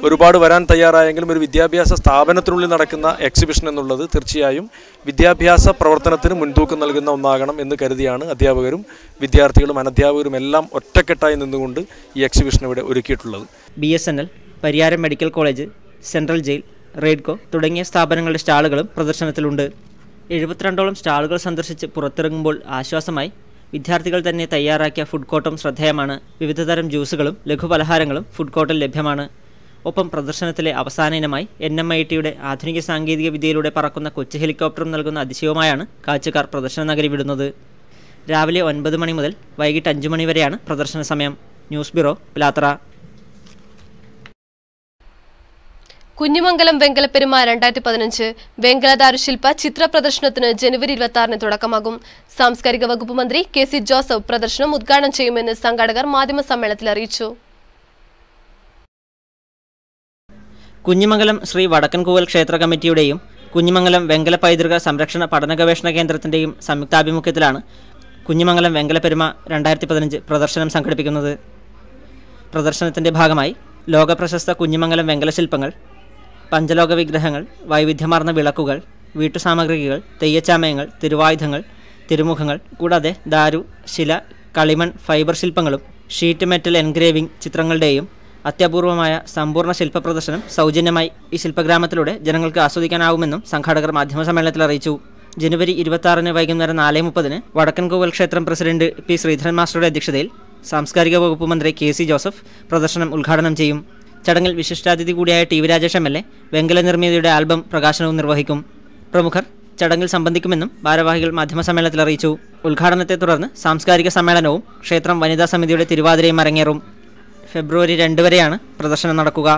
ഒരുപാട് വരാൻ തയ്യാറായെങ്കിലും ഒരു വിദ്യാഭ്യാസ സ്ഥാപനത്തിനുള്ളിൽ നടക്കുന്ന എക്സിബിഷൻ എന്നുള്ളത് തീർച്ചയായും വിദ്യാഭ്യാസ പ്രവർത്തനത്തിന് മുൻതൂക്കം നൽകുന്ന ഒന്നാകണം എന്ന് കരുതിയാണ് അധ്യാപകരും വിദ്യാർത്ഥികളും അനധ്യാപകരും എല്ലാം ഒറ്റക്കെട്ടായി നിന്നുകൊണ്ട് ഈ എക്സിബിഷൻ ഇവിടെ ഒരുക്കിയിട്ടുള്ളത്. BSNL, Pariyaram medical college, central jail, Raidco തുടങ്ങിയ സ്ഥാപനങ്ങളുടെ സ്റ്റാളുകളും പ്രദർശനത്തിലുണ്ട്. 72ഓളം സ്റ്റാളുകൾ സന്ദർശിച്ച് പുറത്തിറങ്ങുമ്പോൾ ആശ്വാസമായി വിദ്യാർത്ഥികൾ തന്നെ തയ്യാറാക്കിയ ഫുഡ് കോർട്ടും ശ്രദ്ധേയമാണ്. വിവിധതരം ജ്യൂസുകളും ലഘുപലഹാരങ്ങളും ഫുഡ് കോർട്ടിൽ ലഭ്യമാണ്. ഒപ്പം പ്രദർശനത്തിലെ അവസാന ഇനമായി NMITയുടെ ആധുനിക സാങ്കേതിക വിദ്യയിലൂടെ പറക്കുന്ന കൊച്ചു ഹെലികോപ്റ്ററും നൽകുന്ന അതിശയവുമായാണ് കാഴ്ചക്കാർ പ്രദർശന നഗരി വിടുന്നത്. രാവിലെ 9 മണി മുതൽ വൈകിട്ട് 5 മണി വരെയാണ് പ്രദർശന സമയം. News bureau, Pilathara. കുഞ്ഞിമംഗലം വെങ്കലപ്പെരുമ 2015 വെങ്കലദാരുശില്പ ചിത്ര പ്രദർശനത്തിന് ജനുവരി 26-ന് തുടക്കമാകും. സാംസ്കാരിക വകുപ്പ് മന്ത്രി KC ജോസഫ് പ്രദർശനം ഉദ്ഘാടനം ചെയ്യുമെന്ന് സംഘാടകർ മാധ്യമസമ്മേളനത്തിൽ അറിയിച്ചു. കുഞ്ഞിമംഗലം ശ്രീ വടക്കൻകൂവൽ ക്ഷേത്ര കമ്മിറ്റിയുടെയും കുഞ്ഞിമംഗലം വെങ്കല പൈതൃക സംരക്ഷണ പഠന ഗവേഷണ കേന്ദ്രത്തിൻ്റെയും സംയുക്താഭിമുഖ്യത്തിലാണ് കുഞ്ഞിമംഗലം വെങ്കലപ്പെരുമ 2015 പ്രദർശനം സംഘടിപ്പിക്കുന്നത്. പ്രദർശനത്തിൻ്റെ ഭാഗമായി ലോകപ്രശസ്ത കുഞ്ഞിമംഗലം വെങ്കല ശില്പങ്ങൾ, പഞ്ചലോക വിഗ്രഹങ്ങൾ, വൈവിധ്യമാർന്ന വിളക്കുകൾ, വീട്ടുസാമഗ്രികൾ, തെയ്യച്ചാമയങ്ങൾ, തിരുവായുധങ്ങൾ, തിരുമുഖങ്ങൾ, കൂടാതെ ദാരു, ശില, കളിമൺ, ഫൈബർ ശില്പങ്ങളും ഷീറ്റ് മെറ്റൽ എൻഗ്രേവിംഗ് ചിത്രങ്ങളുടെയും അത്യപൂർവമായ സമ്പൂർണ്ണ ശില്പ പ്രദർശനം സൗജന്യമായി ഈ ശില്പഗ്രാമത്തിലൂടെ ജനങ്ങൾക്ക് ആസ്വദിക്കാനാവുമെന്നും സംഘാടകർ മാധ്യമസമ്മേളനത്തിൽ അറിയിച്ചു. ജനുവരി 26 വൈകുന്നേരം 4:30 വടക്കൻകോവൽ ക്ഷേത്രം പ്രസിഡന്റ് പി. ശ്രീധരൻ മാസ്റ്ററുടെ അധ്യക്ഷതയിൽ സാംസ്കാരിക വകുപ്പ് മന്ത്രി കെ. സി. ജോസഫ് പ്രദർശനം ഉദ്ഘാടനം ചെയ്യും. ചടങ്ങിൽ വിശിഷ്ടാതിഥി കൂടിയായ ടി. വി. രാജേഷ് MLA വെങ്കല നിർമ്മിതിയുടെ ആൽബം പ്രകാശനവും നിർവഹിക്കും. പ്രമുഖർ ചടങ്ങിൽ സംബന്ധിക്കുമെന്നും ഭാരവാഹികൾ മാധ്യമസമ്മേളനത്തിൽ അറിയിച്ചു. ഉദ്ഘാടനത്തെ തുടർന്ന് സാംസ്കാരിക സമ്മേളനവും ക്ഷേത്രം വനിതാ സമിതിയുടെ തിരുവാതിരയും അരങ്ങേറും. ഫെബ്രുവരി 2 വരെയാണ് പ്രദർശനം നടക്കുക.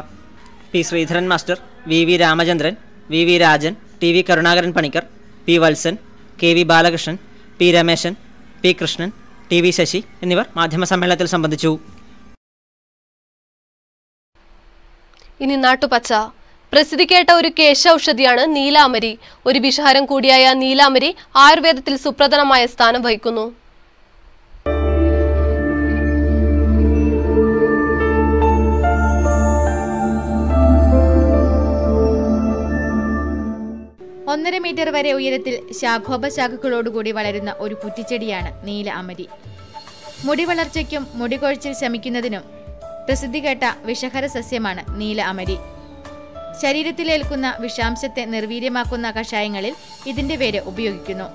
P. Sreedharan master, V. Ramachandran, V. Rajan, T. V. Karunakaran Panicker, P. Valsan, K. V. Balakrishnan, P. Rameshan, P. Krishnan, T. V. Sasi എന്നിവർ മാധ്യമസമ്മേളനത്തിൽ സംബന്ധിച്ചു. ഇനി നാട്ടുപച്ച. പ്രസിദ്ധി കേട്ട ഒരു കേശൌഷധിയാണ് നീലാമരി. ഒരു വിഷഹരം കൂടിയായ നീലാമരി ആയുർവേദത്തിൽ സുപ്രധാനമായ സ്ഥാനം വഹിക്കുന്നു. ഒന്നര മീറ്റർ വരെ ഉയരത്തിൽ ശാഖോപശാഖകളോടുകൂടി വളരുന്ന ഒരു കുറ്റിച്ചെടിയാണ് നീല അമരി. മുടി വളർച്ചയ്ക്കും മുടി കൊഴിച്ചിൽ ശമിക്കുന്നതിനും പ്രസിദ്ധി കേട്ട വിഷഹര സസ്യമാണ് നീല അമരി. ശരീരത്തിലേൽക്കുന്ന വിഷാംശത്തെ നിർവീര്യമാക്കുന്ന കഷായങ്ങളിൽ ഇതിന്റെ വേര് ഉപയോഗിക്കുന്നു.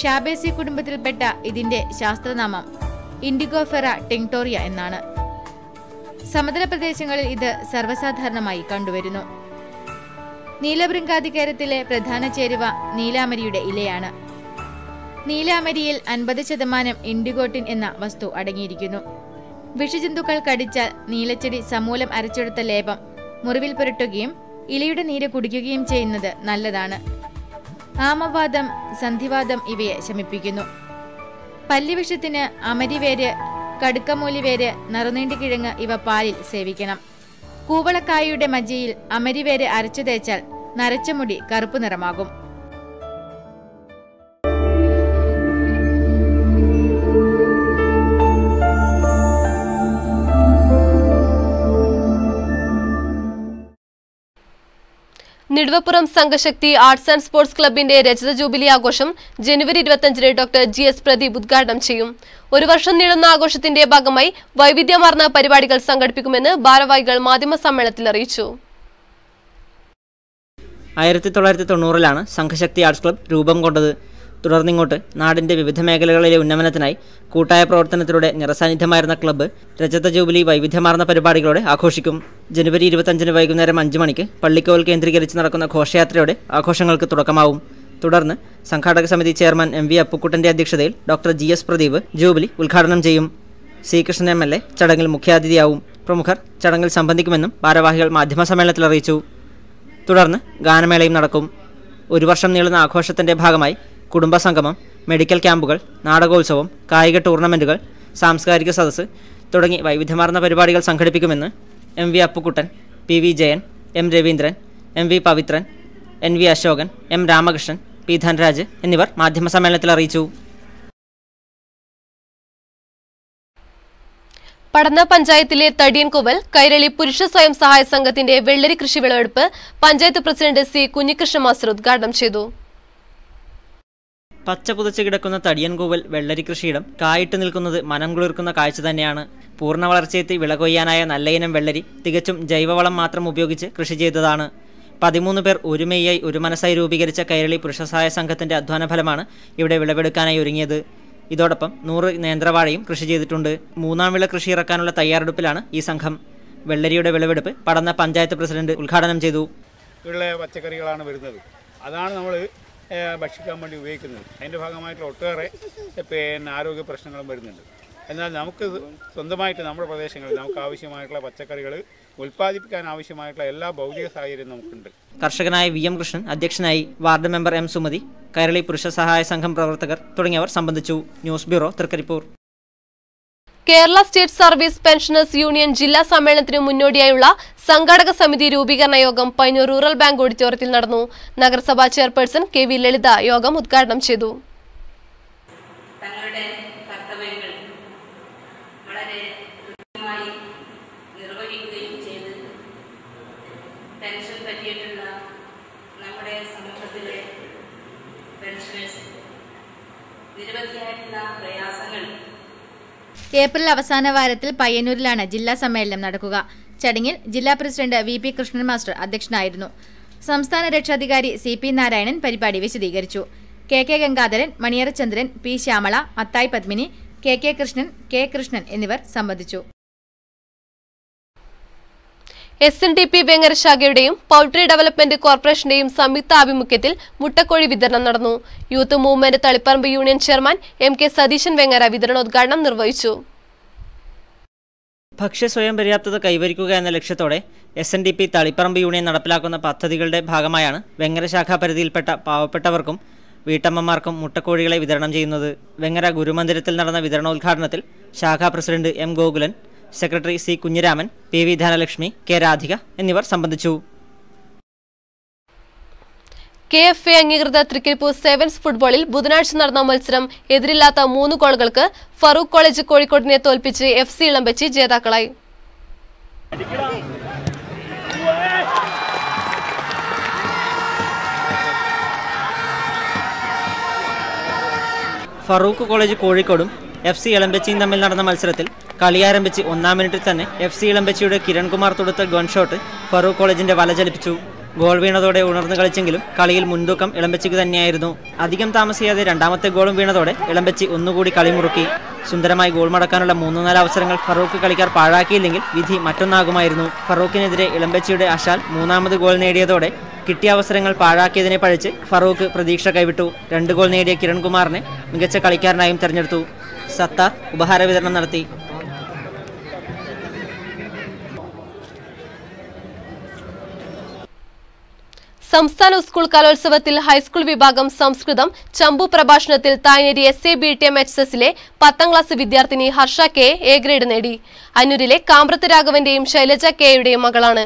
ഷാബേസി കുടുംബത്തിൽപ്പെട്ട ഇതിന്റെ ശാസ്ത്രനാമം ഇൻഡിഗോഫെറ ടിങ്ടോറിയ എന്നാണ്. സമതല പ്രദേശങ്ങളിൽ ഇത് സർവ്വസാധാരണമായി കണ്ടുവരുന്നു. നീലഭൃംഗാധികാരത്തിലെ പ്രധാന ചേരുവ നീലാമരിയുടെ ഇലയാണ്. നീലാമരിയിൽ 50% ഇൻഡിഗോട്ടിൻ എന്ന വസ്തു അടങ്ങിയിരിക്കുന്നു. വിഷജന്തുക്കൾ കടിച്ചാൽ നീലച്ചെടി സമൂലം അരച്ചെടുത്ത ലേപം മുറിവിൽ പുരട്ടുകയും ഇലയുടെ നീര് കുടിക്കുകയും ചെയ്യുന്നത് നല്ലതാണ്. ആമവാദം, സന്ധിവാദം ഇവയെ ശമിപ്പിക്കുന്നു. പല്ലിവിഷത്തിന് അമരിവേര്, കടുക്കമൂലിവേര്, നറുനീണ്ടിക്കിഴങ്ങ് ഇവ പാലിൽ സേവിക്കണം. കൂവളക്കായയുടെ മജ്ജയിൽ അമരിവേര് അരച്ചു തേച്ചാൽ നരച്ച മുടി കറുപ്പ് നിറമാകും. നെടുവപ്പുറം സംഘശക്തി ആർട്സ് ആൻഡ് സ്പോർട്സ് ക്ലബിന്റെ രജത ജൂബിലി ആഘോഷം ജനുവരി 25 ഡോക്ടർ GS പ്രദീപ് ഉദ്ഘാടനം ചെയ്യും. ഒരു വർഷം നീളുന്ന ആഘോഷത്തിന്റെ ഭാഗമായി വൈവിധ്യമാർന്ന പരിപാടികൾ സംഘടിപ്പിക്കുമെന്ന് ഭാരവാഹികൾ മാധ്യമസമ്മേളനത്തിൽ അറിയിച്ചു. 1990 സംഘശക്തി ആർട്സ് ക്ലബ് രൂപം കൊണ്ടത്. തുടർന്നിങ്ങോട്ട് നാടിന്റെ വിവിധ മേഖലകളിലെ ഉന്നമനത്തിനായി കൂട്ടായ പ്രവർത്തനത്തിലൂടെ നിറസാന്നിധ്യമായിരുന്ന ക്ലബ്ബ് രജത ജൂബിലി വൈവിധ്യമാർന്ന പരിപാടികളോടെ ആഘോഷിക്കും. ജനുവരി 25 വൈകുന്നേരം 5 മണിക്ക് പള്ളിക്കോൽ കേന്ദ്രീകരിച്ച് നടക്കുന്ന ഘോഷയാത്രയോടെ ആഘോഷങ്ങൾക്ക് തുടക്കമാവും. തുടർന്ന് സംഘാടക സമിതി ചെയർമാൻ MV അപ്പുക്കുട്ടന്റെ അധ്യക്ഷതയിൽ ഡോക്ടർ GS പ്രദീപ് ജൂബിലി ഉദ്ഘാടനം ചെയ്യും. C. കൃഷ്ണൻ MLA ചടങ്ങിൽ മുഖ്യാതിഥിയാവും. പ്രമുഖർ ചടങ്ങിൽ സംബന്ധിക്കുമെന്നും ഭാരവാഹികൾ മാധ്യമസമ്മേളനത്തിൽ അറിയിച്ചു. തുടർന്ന് ഗാനമേളയും നടക്കും. ഒരു വർഷം നീളുന്ന ആഘോഷത്തിന്റെ ഭാഗമായി കുടുംബസംഗമം, മെഡിക്കൽ ക്യാമ്പുകൾ, നാടകോത്സവം, കായിക ടൂർണമെന്റുകൾ, സാംസ്കാരിക സദസ്സ് തുടങ്ങി വൈവിധ്യമാർന്ന പരിപാടികൾ സംഘടിപ്പിക്കുമെന്ന് MV Appukuttan, PV Jayan, M. Raveendran, MV Pavithran, NV Ashokan, M. Ramakrishnan, P. Dhanraj എന്നിവർ മാധ്യമസമ്മേളനത്തിൽ അറിയിച്ചു. പടന്ന പഞ്ചായത്തിലെ തടിയൻകോവൽ കൈരളി പുരുഷ സ്വയം സഹായ സംഘത്തിന്റെ വെള്ളരി കൃഷി വിളവെടുപ്പ് panchayat president C. Kunhikrishna master ഉദ്ഘാടനം ചെയ്തു. പച്ച പുതച്ച് കിടക്കുന്ന തടിയൻകോവൽ വെള്ളരി കൃഷിയിടം കായിട്ട് നിൽക്കുന്നത് മനം കുളിർക്കുന്ന കാഴ്ച തന്നെയാണ്. പൂർണ്ണ വളർച്ചയെത്തി വിള കൊയ്യാനായ നല്ല ഇനം വെള്ളരി തികച്ചും ജൈവവളം മാത്രം ഉപയോഗിച്ച് കൃഷി ചെയ്തതാണ്. 13 പേർ ഒരുമയായി ഒരു മനസ്സായി രൂപീകരിച്ച കൈരളി പുരുഷ സഹായ സംഘത്തിന്റെ അധ്വാന ഫലമാണ് ഇവിടെ വിളവെടുക്കാനായി ഒരുങ്ങിയത്. ഇതോടൊപ്പം 100 നേന്ത്രവാഴയും കൃഷി ചെയ്തിട്ടുണ്ട്. 3ാം വിള കൃഷി ഇറക്കാനുള്ള തയ്യാറെടുപ്പിലാണ് ഈ സംഘം. വെള്ളരിയുടെ വിളവെടുപ്പ് പടന്ന പഞ്ചായത്ത് പ്രസിഡന്റ് ഉദ്ഘാടനം ചെയ്തു. പച്ചക്കറികളാണ് വരുന്നത്, അതാണ് നമ്മൾ ഭക്ഷിക്കാൻ വേണ്ടി ഉപയോഗിക്കുന്നത്. അതിൻ്റെ ഭാഗമായിട്ടുള്ള ഒട്ടേറെ ആരോഗ്യ പ്രശ്നങ്ങളും വരുന്നുണ്ട്. എന്നാൽ നമുക്ക് സ്വന്തമായിട്ട് നമ്മുടെ പ്രദേശങ്ങളിൽ നമുക്ക് ആവശ്യമായിട്ടുള്ള പച്ചക്കറികൾ ഉൽപ്പാദിപ്പിക്കാൻ ആവശ്യമായിട്ടുള്ള എല്ലാ ഭൗതിക സാഹചര്യവും നമുക്കുണ്ട്. കർഷകനായ VM കൃഷ്ണൻ അധ്യക്ഷനായി. Ward member M. Sumathi, Kairali പുരുഷ സഹായ സംഘം പ്രവർത്തകർ തുടങ്ങിയവർ സംബന്ധിച്ചു. News bureau, Thrikaripur. Kerala state service pensioners union ജില്ലാ സമ്മേളനത്തിന് മുന്നോടിയായുള്ള സംഘാടക സമിതി രൂപീകരണ യോഗം പയ്യന്നൂർ റൂറൽ ബാങ്ക് ഓഡിറ്റോറിയത്തിൽ നടന്നു. നഗരസഭാ ചെയർപേഴ്സൺ KV ലളിത യോഗം ഉദ്ഘാടനം ചെയ്തു. തങ്ങളുടെ കർത്തവ്യങ്ങൾ വളരെ കൃത്യമായി നിർവഹിക്കുകയും ചെയ്ത് പെൻഷൻ പറ്റിയിട്ടുള്ള നമ്മുടെ സമൂഹത്തിലെ പെൻഷനേഴ്സ് നിരവധിയായിട്ടുള്ള പ്രയാസങ്ങൾ. ഏപ്രിൽ അവസാന വാരത്തിൽ പയ്യന്നൂരിലാണ് ജില്ലാ സമ്മേളനം നടക്കുക. ചടങ്ങിൽ ജില്ലാ president V P Krishnan master അധ്യക്ഷനായിരുന്നു. സംസ്ഥാന രക്ഷാധികാരി CP നാരായണൻ പരിപാടി വിശദീകരിച്ചു. KK Gangadharan, Maniyarachandran, P Shyamala, അത്തായി Padmini, KK Krishnan, K Krishnan എന്നിവർ സംബന്ധിച്ചു. SNDP വെങ്ങര ശാഖയുടെയും പൗൾട്രി ഡെവലപ്മെന്റ് കോർപ്പറേഷന്റെയും സംയുക്ത ആഭിമുഖ്യത്തിൽ മുട്ടക്കോഴി വിതരണം നടന്നു. Youth movement Taliparamba union chairman MK Satheesan Vengara വിതരണോദ്ഘാടനം നിർവഹിച്ചു. ഭക്ഷ്യ സ്വയം പര്യാപ്തത കൈവരിക്കുക എന്ന ലക്ഷ്യത്തോടെ SNDP തളിപ്പറമ്പ് യൂണിയൻ നടപ്പിലാക്കുന്ന പദ്ധതികളുടെ ഭാഗമായാണ് വെങ്ങര ശാഖാ പരിധിയിൽപ്പെട്ട പാവപ്പെട്ടവർക്കും വീട്ടമ്മമാർക്കും മുട്ടക്കോഴികളെ വിതരണം ചെയ്യുന്നത്. വെങ്ങര ഗുരുമന്ദിരത്തിൽ നടന്ന വിതരണോദ്ഘാടനത്തിൽ ശാഖാ president M Gokulan, secretary C Kunhiraman, PV Dhanalakshmi, K Radhika എന്നിവർ സംബന്ധിച്ചു. KFA അംഗീകൃത തൃക്കരിപ്പൂർ സെവൻസ് ഫുട്ബോളിൽ ബുധനാഴ്ച നടന്ന മത്സരം എതിരില്ലാത്ത 3 ഗോളുകൾക്ക് ഫറൂഖ് കോളേജ് കോഴിക്കോടിനെ തോൽപ്പിച്ച് FC ഇളമ്പച്ചി ജേതാക്കളായി. ഫറൂഖ് കോളേജ് കോഴിക്കോടും FC ഇളമ്പച്ചിയും തമ്മിൽ നടന്ന മത്സരത്തിൽ കളിയാരംഭിച്ച് 1-ാം മിനിറ്റിൽ തന്നെ FC ഇളമ്പച്ചിയുടെ കിരൺകുമാർ തൊടുത്ത ഗൺ ഷോട്ട് ഫറൂഖ് കോളേജിന്റെ വല ചലിപ്പിച്ചു. ഗോൾ വീണതോടെ ഉണർന്നു കളിച്ചെങ്കിലും കളിയിൽ മുൻതൂക്കം ഇളമ്പച്ചിക്ക് തന്നെയായിരുന്നു. അധികം താമസിയാതെ രണ്ടാമത്തെ ഗോളും വീണതോടെ ഇളമ്പച്ചി ഒന്നുകൂടി കളി മുറുക്കി. സുന്ദരമായി ഗോൾ മടക്കാനുള്ള 3-4 അവസരങ്ങൾ ഫറൂഖ് കളിക്കാർ പാഴാക്കിയില്ലെങ്കിൽ വിധി മറ്റൊന്നാകുമായിരുന്നു. ഫറൂഖിനെതിരെ ഇളമ്പച്ചിയുടെ അശാൽ 3ാമത് ഗോൾ നേടിയതോടെ കിട്ടിയ അവസരങ്ങൾ പാഴാക്കിയതിനെ പഴിച്ച് ഫറൂഖ് പ്രതീക്ഷ കൈവിട്ടു. 2 ഗോൾ നേടിയ കിരൺകുമാറിനെ മികച്ച കളിക്കാരനായും തെരഞ്ഞെടുത്തു. സത്താർ ഉപഹാര വിതരണം നടത്തി. സംസ്ഥാന സ്കൂൾ കലോത്സവത്തിൽ ഹൈസ്കൂൾ വിഭാഗം സംസ്കൃതം പ്രഭാഷണത്തിൽ തായ്നേരി SABTMHSലെ 10ാം ക്ലാസ് വിദ്യാർത്ഥിനി ഹർഷ K എ ഗ്രേഡ് നേടി. അന്നൂരിലെ കാമ്പ്രത്ത് രാഘവന്റെയും ശൈലജ Kയുടെയും മകളാണ്.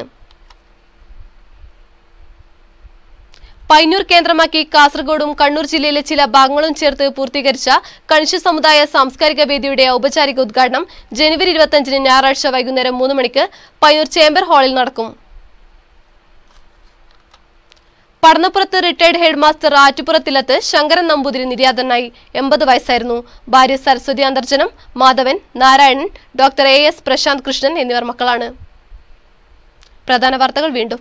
പയ്യന്നൂർ കേന്ദ്രമാക്കി കാസർഗോഡും കണ്ണൂർ ജില്ലയിലെ ചില ഭാഗങ്ങളും ചേർത്ത് പൂർത്തീകരിച്ച കണിശ സമുദായ സാംസ്കാരിക വേദിയുടെ ഔപചാരിക ഉദ്ഘാടനം ജനുവരി 25 ഞായറാഴ്ച വൈകുന്നേരം 3 മണിക്ക് പയ്യന്നൂർ ചേംബർ ഹാളിൽ നടക്കും. പടന്നപ്പുറത്ത് റിട്ടയർഡ് ഹെഡ്മാസ്റ്റർ ആറ്റുപുറത്തിലത്ത് ശങ്കരൻ നമ്പൂതിരി നിര്യാതനായി. 80 വയസ്സായിരുന്നു. ഭാര്യ സരസ്വതി അന്തർജനം, മാധവൻ, നാരായണൻ, ഡോക്ടർ AS പ്രശാന്ത് കൃഷ്ണൻ എന്നിവർ മക്കളാണ്. പ്രധാന വാർത്തകൾ വീണ്ടും.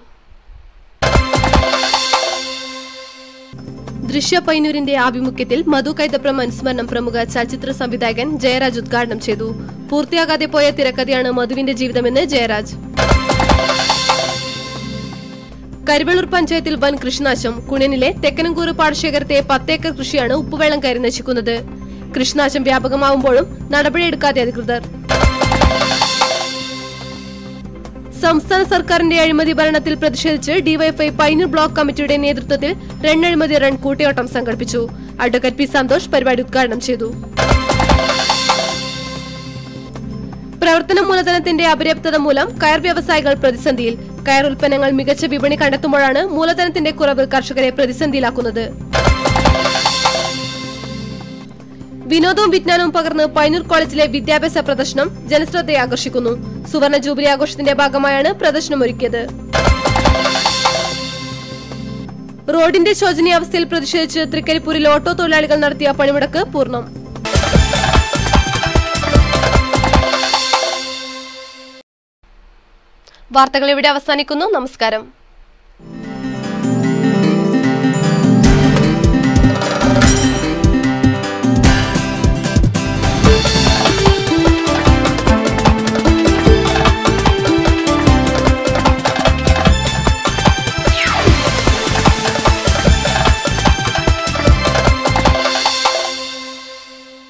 ദൃശ്യ പയ്യന്നൂരിന്റെ ആഭിമുഖ്യത്തിൽ മധു കൈതപ്രം അനുസ്മരണം പ്രമുഖ ചലച്ചിത്ര സംവിധായകൻ ജയരാജ് ഉദ്ഘാടനം ചെയ്തു. പൂർത്തിയാകാതെ പോയ തിരക്കഥയാണ് മധുവിന്റെ ജീവിതമെന്ന് ജയരാജ്. കരിവെള്ളൂർ പഞ്ചായത്തിൽ വൻ കൃഷിനാശം. കുണ്യനിലെ തെക്കനങ്കൂറ് പാടശേഖരത്തെ 10 ഏക്കർ കൃഷിയാണ് ഉപ്പുവെള്ളം കയറി നശിക്കുന്നത്. കൃഷിനാശം വ്യാപകമാവുമ്പോഴും നടപടിയെടുക്കാതെ അധികൃതർ. സംസ്ഥാന സർക്കാരിന്റെ അഴിമതി ഭരണത്തിൽ പ്രതിഷേധിച്ച് ഡിവൈഎഫ്ഐ പയ്യന്നൂർ ബ്ലോക്ക് കമ്മിറ്റിയുടെ നേതൃത്വത്തിൽ റണ്ണഴിമതി റൺ കൂട്ടിയോട്ടം സംഘടിപ്പിച്ചു. അഡ്വക്കേറ്റ് P സന്തോഷ് പരിപാടി ഉദ്ഘാടനം ചെയ്തു. പ്രവർത്തന മൂലധനത്തിന്റെ അപര്യാപ്തത മൂലം കയർ വ്യവസായികൾ പ്രതിസന്ധിയിൽ. കയർ ഉൽപ്പന്നങ്ങൾ മികച്ച വിപണി കണ്ടെത്തുമ്പോഴാണ് മൂലധനത്തിന്റെ കുറവ് കർഷകരെ പ്രതിസന്ധിയിലാക്കുന്നത്. വിനോദവും വിജ്ഞാനവും പകർന്ന് പയ്യന്നൂർ കോളേജിലെ വിദ്യാഭ്യാസ പ്രദർശനം ജനശ്രദ്ധയെ ആകർഷിക്കുന്നു. സുവർണ ജൂബിലി ആഘോഷത്തിന്റെ ഭാഗമായാണ് പ്രദർശനം ഒരുക്കിയത്. റോഡിന്റെ ശോചനീയാവസ്ഥയിൽ പ്രതിഷേധിച്ച് തൃക്കരിപ്പൂരിൽ ഓട്ടോ തൊഴിലാളികൾ നടത്തിയ പണിമുടക്ക് പൂർണ്ണം. വാർത്തകൾ ഇവിടെ അവസാനിക്കുന്നു. നമസ്കാരം.